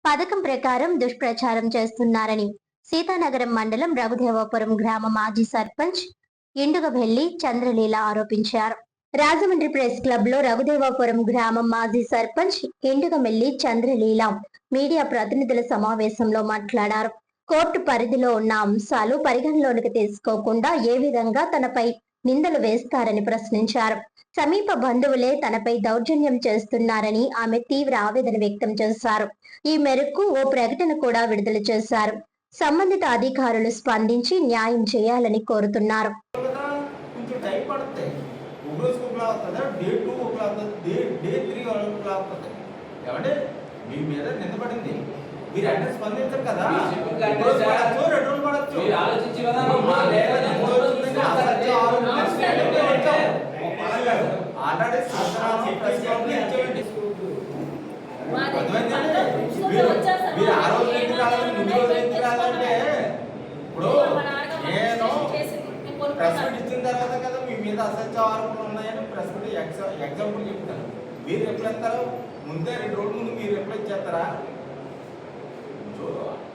పథకం ప్రకారం దుష్ప్రచారం చేస్తున్నారని సీతానగరం మండలం రఘుదేవపురం గ్రామ మాజీ సర్పంచ్ ఇండుగవెల్లి చంద్రలీల ఆరోపించారు. రాజమండ్రి ప్రెస్ క్లబ్ లో రఘుదేవపురం గ్రామం మాజీ సర్పంచ్ ఇండుగవెల్లి చంద్రలీల మీడియా ప్రతినిధుల సమావేశంలో మాట్లాడారు. కోర్టు పరిధిలో ఉన్న అంశాలు పరిగణలోనికి తీసుకోకుండా ఏ విధంగా తనపై నిందలు వేస్తారని ప్రశ్నించారు. సమీప బంధువులే తనపై దౌర్జన్యం చేస్తున్నారని ఆమె తీవ్ర ఆవేదన వ్యక్తం చేశారు. ఈ మేరకు ఓ ప్రకటన కూడా విడుదల చేశారు. సంబంధిత అధికారులు స్పందించి న్యాయం చేయాలని కోరుతున్నారు. మీరు అంటే స్పందించరు కదా, మీరు ఆ రోజు ఎందుకు రావాలి, ముందు రోజు ఎందుకు రావాలంటే ఇప్పుడు నేను ప్రెస్ మీట్ ఇచ్చిన తర్వాత కదా మీ మీద అసత్య ఆరోపణలు ఉన్నాయని ప్రెస్ మీట్ ఎగ్జాంపుల్ చెప్తాను. మీరు ఎప్పుడు ఇస్తారు? ముందే 2 రోజుల ముందు మీరు ఎప్పుడు ఇచ్చేస్తారా?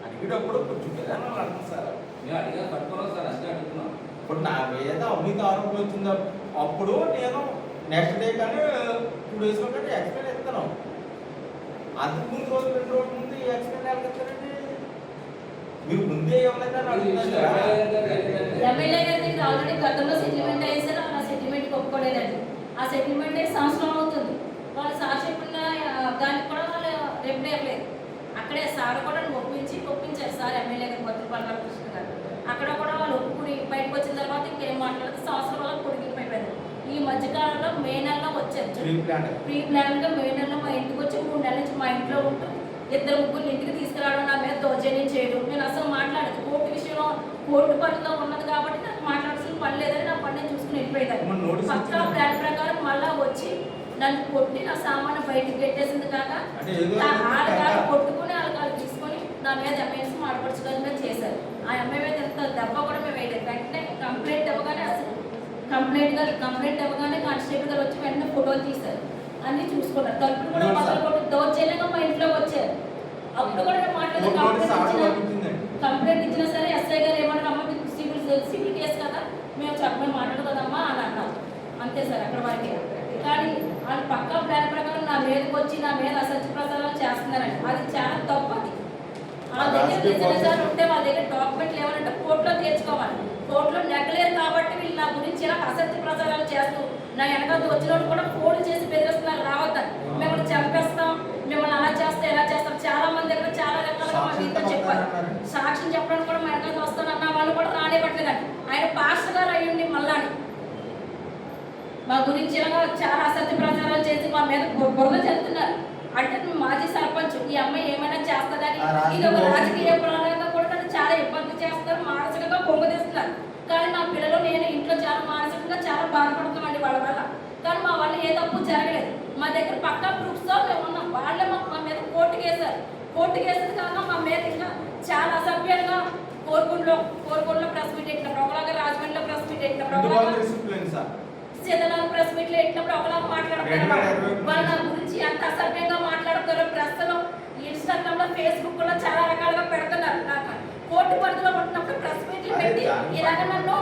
అడిగేటప్పుడు కొంచెం విధానం అంటారు సార్. మేము అడిగా పట్టుకోవాలి సార్, అంతే అడుగుతున్నాం. ఇప్పుడు నా మీద అవినీతి ఆరోపణ వచ్చింది, అప్పుడు నేను నెక్స్ట్ డే కానీ 2 days కానీ ఎక్స్ప్లెయిన్ ఇస్తాను. అంతకు ముందు రోజు 2 రోజుల ముందు ఎక్స్ప్లెయిన్ ఎలా ఇస్తారండి? మీరు ముందే ఏమైనా ఎమ్మెల్యే గారికి ఆల్రెడీ గతంలో సెటిల్మెంట్ అయ్యేసారు. ఆ సెటిల్మెంట్కి ఒప్పుకోలేదండి. ఆ సెటిల్మెంట్ సంవత్సరం అవుతుంది. వాళ్ళు సాక్షికున్న దానికి కూడా వాళ్ళు రిప్లై ఇవ్వలేదు. అక్కడే సార్ కూడా ఒప్పించారు సార్ ఎమ్మెల్యే గారు బతుకుపల్లి కృష్ణ గారు. అక్కడ కూడా వాళ్ళు ఒప్పుకుని బయటకు వచ్చిన తర్వాత ఇంకేం మాట్లాడితే సంవత్సరం వల్ల పొడిగిపోయిపోయారు. ఈ మధ్యకాలంలో మే నెలలో వచ్చారు. ప్రీ ప్లాన్ గా మే నెలలో మా ఇంటికి వచ్చి 3 నెలల నుంచి మా ఇంట్లో ఉంటూ 2-3 ఇంటికి తీసుకురావడం, నా మీద దౌర్జన్యం చేయడం. నేను అసలు మాట్లాడదు. కోర్టు విషయంలో కోర్టు పనిలో ఉన్నది కాబట్టి నాకు మాట్లాడాల్సిన పని లేదని నా పని నేను చూసుకుని వెళ్ళిపోయేదాన్ని. పక్కా ప్లాన్ ప్రకారం మళ్ళా వచ్చి నన్ను కొట్టి నా సామాను బయటకు పెట్టేసింది కాక ఆడగాలు కొట్టుకుని వాళ్ళ తీసుకొని నా మీద ఎంఐఎస్ మాట్లాడుచుకోవడం చేశారు. ఆ ఎంఐ మీద ఎంత దెబ్బ కూడా మేము వేయలేదు. వెంటనే కంప్లైంట్ ఇవ్వగానే అసలు కంప్లైంట్ ఇవ్వగానే కానిస్టేబుల్ గారు వచ్చి వెంటనే ఫోటోలు తీశారు, అన్ని చూసుకున్నారు. తలుపులు కూడా మొదలు కొట్టి దౌర్జన్యంగా మా ఇంట్లోకి వచ్చారు. అప్పుడు కూడా మేము కంప్లైంట్ ఇచ్చినా సరే ఎస్ఐ గారు ఏమన్నా అమ్మ సివిల్ కేసు కదా, మేము చెప్పమని మాట్లాడుకోదమ్మా అని అన్నాం. అంతే సార్ అక్కడ వరకే. కానీ వాళ్ళు పక్కా ప్లాన్ ప్రకారం నా మీదకి వచ్చి నా మీద అసత్య ప్రచారాలు చేస్తున్నారండి. అది చాలా తప్పు. అది వాళ్ళ దగ్గర నిజాలు ఉంటే వాళ్ళ దగ్గర డాక్యుమెంట్లు ఏమంటే కోర్టులో తీర్చుకోవాలి. కోర్టులో నెగ్గలేరు కాబట్టి వీళ్ళు నా గురించి ఇలా అసత్య ప్రచారాలు చేస్తూ నా వెనక వచ్చినోడు కూడా ఫోన్ చేసి బెదిరిస్తున్నారు, రావద్దని, మిమ్మల్ని చంపేస్తాం, మిమ్మల్ని అలా చేస్తాం ఎలా చేస్తాం. చాలా మంది దగ్గర చాలా రకాలుగా మా మీతో చెప్పారు. సాక్ష్యం చెప్పడానికి కూడా మా వెనక వస్తానన్న వాళ్ళు కూడా రానివ్వట్లేదండి. ఆయన పాస్టర్ గారు అయ్యండి మళ్ళా మా గురించి చాలా అసత్య ప్రచారాలు చేసి మా మీద బుర్ర చెప్తున్నారు. అంటే మాజీ సర్పంచ్ ఈ అమ్మాయి ఏమైనా చేస్తుందని ఇది ఒక రాజకీయ ప్రణాళిక కూడా నన్ను చాలా ఇబ్బంది చేస్తారు, మానసికంగా పొంగదీస్తున్నారు. కానీ నా పిల్లలు నేను ఇంట్లో చాలా మానసికంగా చాలా బాధపడుతున్నామండి వాళ్ళ వల్ల. కానీ మా వల్ల ఏ తప్పు జరగలేదు. మా దగ్గర పక్కా ప్రూఫ్స్తో మేము ఉన్నాం. వాళ్ళే మా మీద కోర్టుకు వేశారు. కోర్టుకు వేసేది కాక మా మీద ఇంకా చాలా అసభ్యంగా కోరుకుంట్లో ప్రెస్ మీట్ ఎట్టినప్పుడు ఒకలాగా, రాజమండ్రిలో ప్రెస్ మీట్ ఎట్టినప్పుడు సీతనాలు ప్రెస్ మీట్లు ఎట్టినప్పుడు ఒకలాగా మాట్లాడతారు. వాళ్ళు నా గురించి ఎంత అసభ్యంగా మాట్లాడుతారో ప్రెస్లో, ఇన్స్టాగ్రామ్ లో, ఫేస్బుక్ లో చాలా రకాలుగా పెడుతున్నారు. నాకు కోర్టు పరిధిలో ఉంటున్నప్పుడు ప్రెస్ మీట్లు పెట్టి ఇలాగ నన్ను